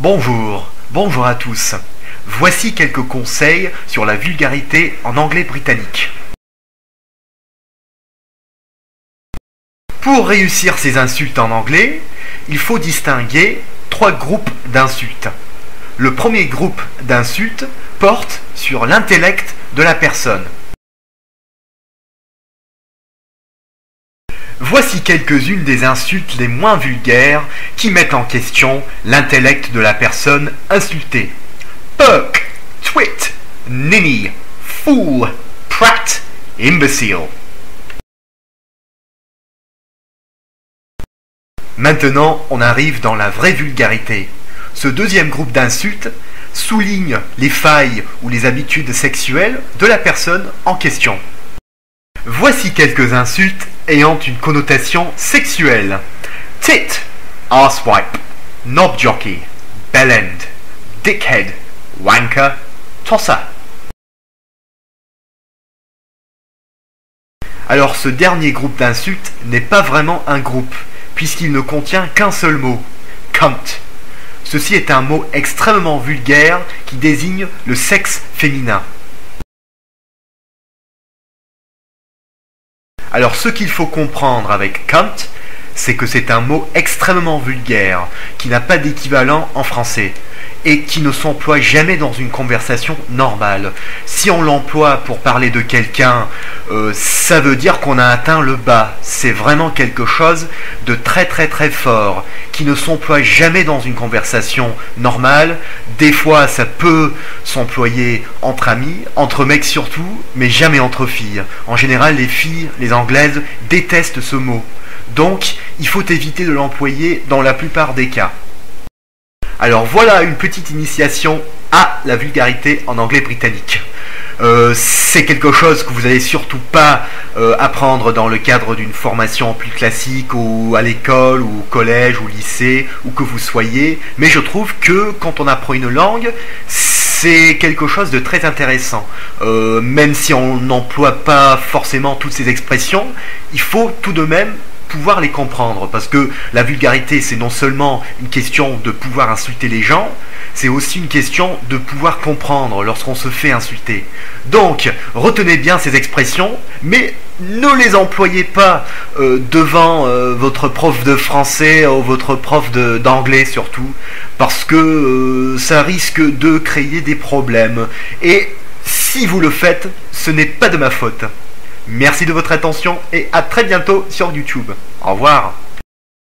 Bonjour à tous. Voici quelques conseils sur la vulgarité en anglais britannique. Pour réussir ces insultes en anglais, il faut distinguer trois groupes d'insultes. Le premier groupe d'insultes porte sur l'intellect de la personne. Voici quelques-unes des insultes les moins vulgaires qui mettent en question l'intellect de la personne insultée. Puck, twit, ninny, fool, prat, imbécile. Maintenant, on arrive dans la vraie vulgarité. Ce deuxième groupe d'insultes souligne les failles ou les habitudes sexuelles de la personne en question. Voici quelques insultes ayant une connotation sexuelle. Tit, arsewipe, knob jockey, bellend, dickhead, wanker, tosser. Alors ce dernier groupe d'insultes n'est pas vraiment un groupe, puisqu'il ne contient qu'un seul mot, cunt. Ceci est un mot extrêmement vulgaire qui désigne le sexe féminin. Alors ce qu'il faut comprendre avec cunt, c'est que c'est un mot extrêmement vulgaire, qui n'a pas d'équivalent en français, et qui ne s'emploie jamais dans une conversation normale. Si on l'emploie pour parler de quelqu'un, ça veut dire qu'on a atteint le bas. C'est vraiment quelque chose de très fort, qui ne s'emploie jamais dans une conversation normale. Des fois, ça peut s'employer entre amis, entre mecs surtout, mais jamais entre filles. En général, les filles, les anglaises, détestent ce mot. Donc, il faut éviter de l'employer dans la plupart des cas. Alors voilà une petite initiation à la vulgarité en anglais britannique. C'est quelque chose que vous n'allez surtout pas apprendre dans le cadre d'une formation plus classique ou à l'école ou au collège ou au lycée ou que vous soyez, mais je trouve que quand on apprend une langue, c'est quelque chose de très intéressant. Même si on n'emploie pas forcément toutes ces expressions, il faut tout de même pouvoir les comprendre, parce que la vulgarité, c'est non seulement une question de pouvoir insulter les gens, c'est aussi une question de pouvoir comprendre lorsqu'on se fait insulter. Donc, retenez bien ces expressions, mais ne les employez pas devant votre prof de français ou votre prof d'anglais surtout, parce que ça risque de créer des problèmes. Et si vous le faites, ce n'est pas de ma faute. Merci de votre attention et à très bientôt sur YouTube. Au revoir.